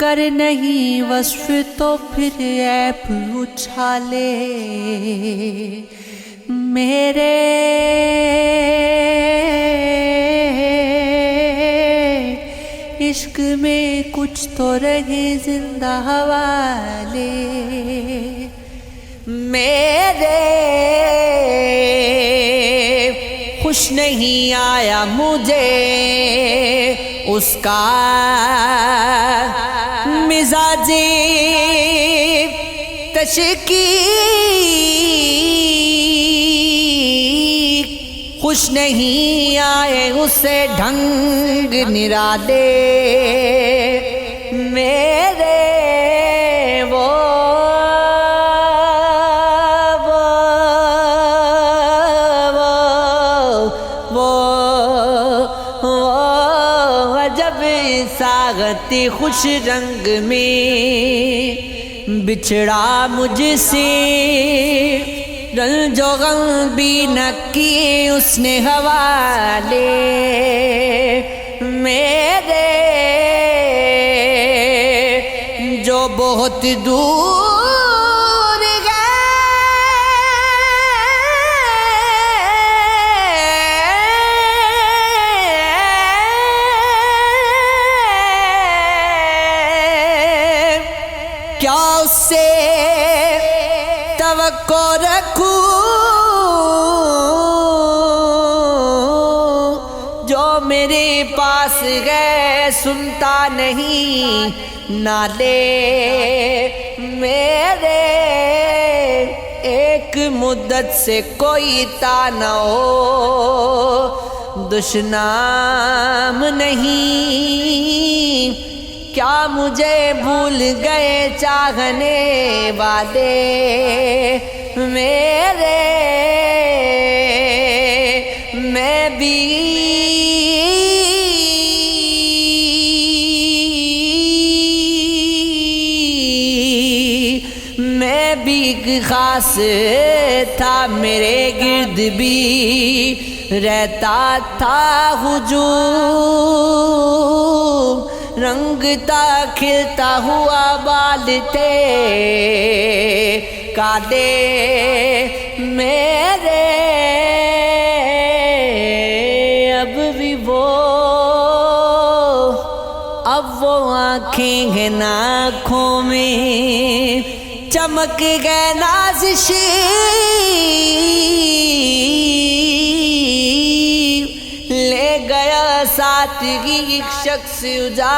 گر نہیں وصف تو پھر عیب اچھالے میرے عشق میں کچھ تو رہے زندہ حوالے میرے خوش نہیں آیا مجھے اس کا مزاج تشکیق خوش نہیں آئے اسے ڈھنگ نرالے میرے جب ساغتی خوش رنگ میں بچھڑا مجھ سے رنج و غم بھی نہ کیے اس نے حوالے میرے جو بہت دور گئے کیا اس سے توقع رکھوں جو میرے پاس گئے سنتا نہیں نالے میرے ایک مدت سے کوئی نہ ہو دشنام نہیں کیا مجھے بھول گئے چاہنے والے میرے میں بھی ایک خاص تھا میرے گرد بھی رہتا تھا ہجوم رنگتا کھلتا ہوا بال تھے کالے میرے اب وہ آنکھیں ہیں آنکھوں میں چمک گئے نازشیں لے گیا ساتھ ہی ایک شخص اجالے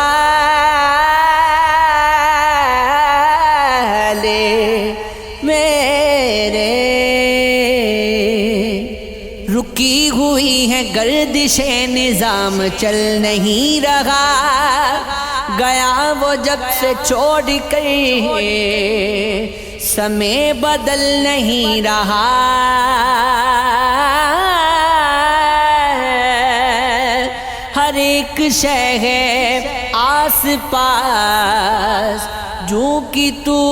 میرے رکی ہوئی ہے گردش نظام چل نہیں رہا گیا وہ جب سے چھوڑ کر سمے بدل نہیں رہا ہر ایک شے ہے آس پاس جو کہ تو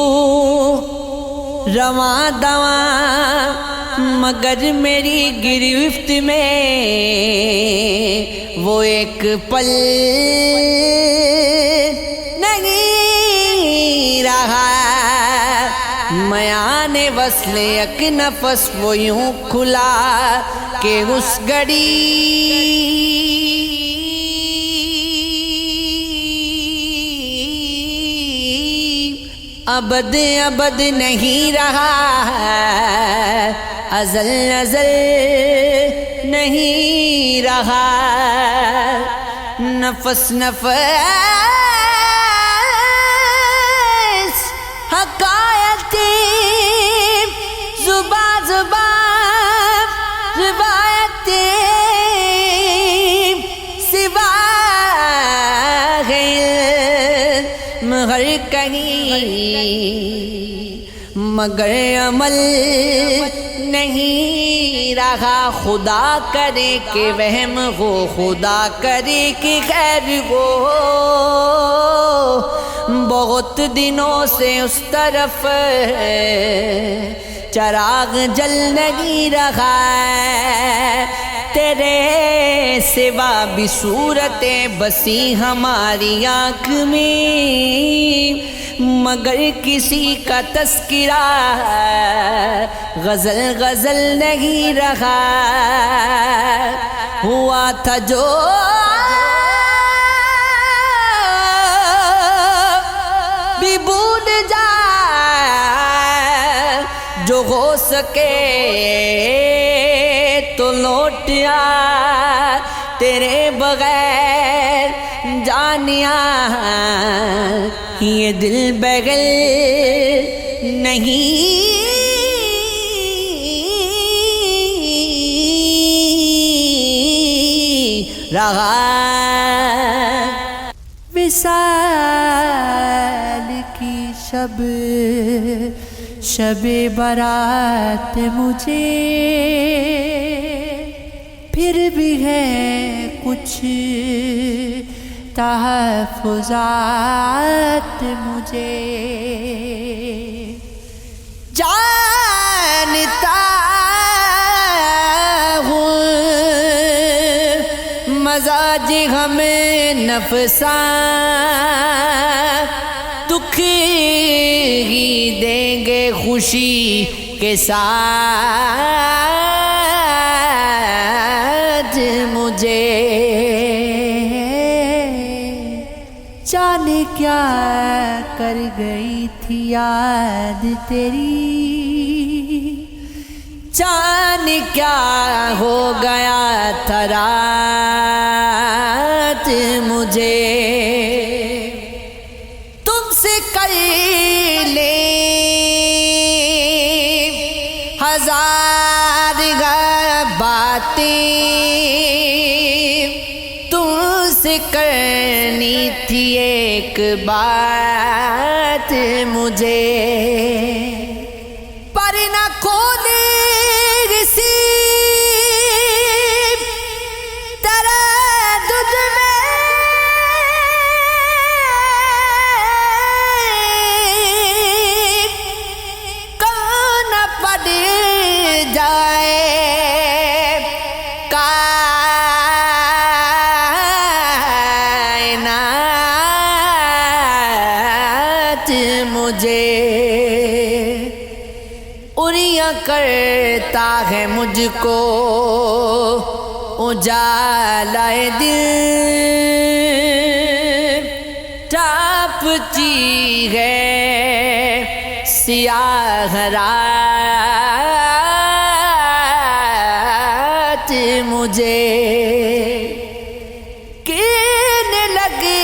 رواں دواں مگر میری گرفت میں وہ ایک پل نہیں رہا میان وصل یک نفس وہ یوں کھلا کہ اس گھڑی ابد ابد نہیں رہا ازل ازل نہیں رہا نفس نفس حکایت زبان زبان روایت سوا مگر کہیں مگر عمل نہیں رہا خدا کرے کہ وہم ہو خدا کرے کہ خیر ہو بہت دنوں سے اس طرف چراغ جل نہیں رہا تیرے سوا بھی صورتیں بسی ہماری آنکھ میں مگر کسی کا تذکرہ غزل غزل نہیں رہا، ہوا تھا جو بھی بھول جائے، جو ہو سکے تو لوٹ آ، تیرے بغیر جانیاں یہ دل بغل نہیں رہا۔ وصال کی شب شب برات مجھے پھر بھی ہے کچھ تحفظات مجھے، جانتا ہوں مزاج ہمیں نفساں دکھ ہی دیں گے خوشی کے ساتھ مجھے، جانے کیا کر گئی تھی یاد تیری، جانے کیا ہو گیا تھا رات مجھے، تم سے کر لے ہزار باتیں، تم سے کرنی تھی ایک بات مجھے، پر نہ کھولے کسی تردد میں، کون پڑ جائے مجھے، اُریاں کرتا ہے مجھ کو اجالا دل، ٹاپتی ہے سیاہ رات مجھے، کہنے لگے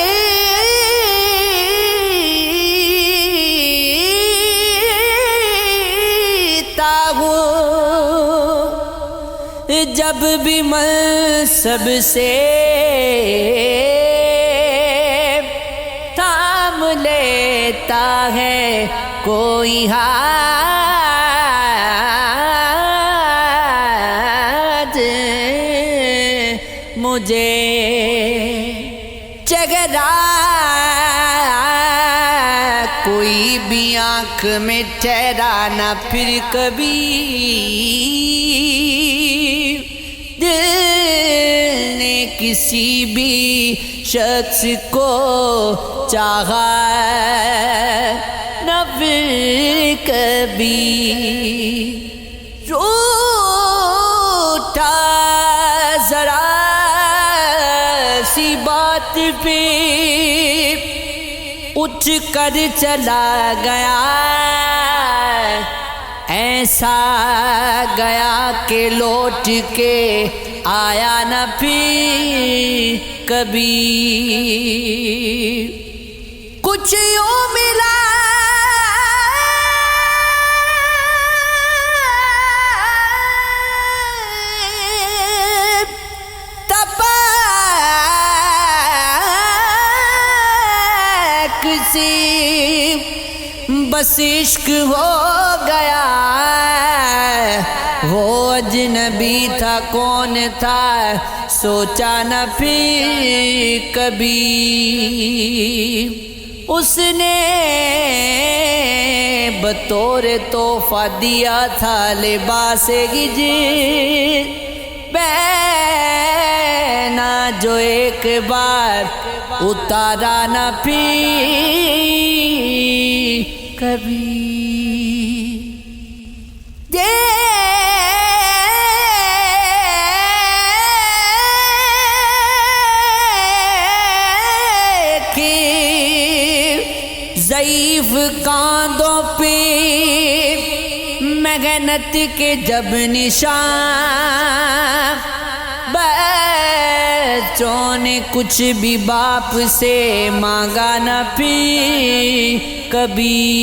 جب بھی منصب سے تھام لیتا ہے کوئی ہاتھ مجھے، چہرہ کوئی بھی آنکھ میں ٹھہرا نہ پھر کبھی، دل نے کسی بھی شخص کو چاہا نہ پھر کبھی، روٹھا ذرا سی بات پہ اٹھ کر چلا گیا، ایسا گیا کہ لوٹ کے آیا نہ پھر کبھی، کچھ یوں ملا سی بس عشق ہو گیا، وہ اجنبی تھا کون تھا سوچا نہ پھر کبھی، اس نے بطور تحفہ دیا تھا لباس ہجر، پہنا جو ایک بار اتارا نہ پھر کبھی ضعیف کاندھوں پہ محنت کے جب نشان، بچوں نے کچھ بھی باپ سے مانگا نہ پھر کبھی،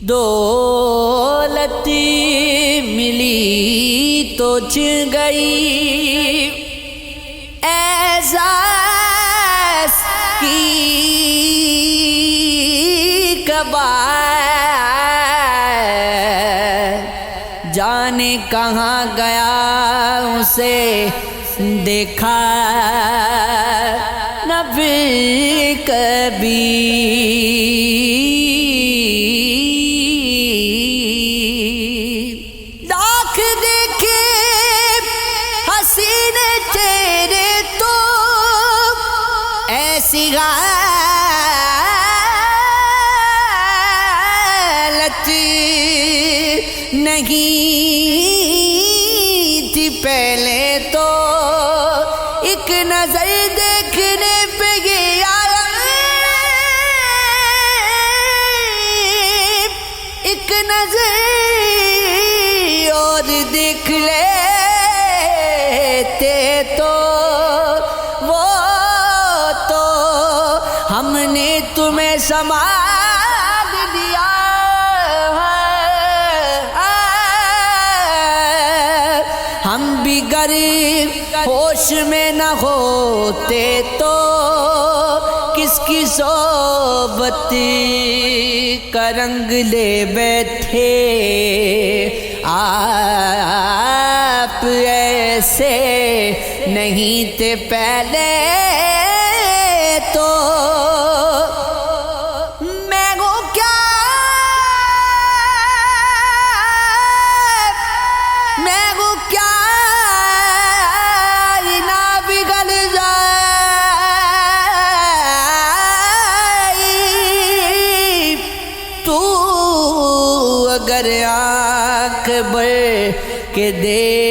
دولت ملی تو چھن گئی، احساس کی جانے کہاں گیا اسے دیکھا نہ پھر کبھی، لاکھ دیکھے حسین تیرے تو ایسی نہیں تھی پہلے تو، ایک نظر دیکھنے پہ یہ آیا، ایک نظر اور دیکھ لیتے تو وہ تو ہم نے تمہیں سنبھال دیا، ہم بھی غریب ہوش میں نہ ہوتے تو کس کی صحبت کا رنگ لے بیٹھے آپ، ایسے نہیں تھے پہلے تو، اگر آنکھ بھر کے دیکھ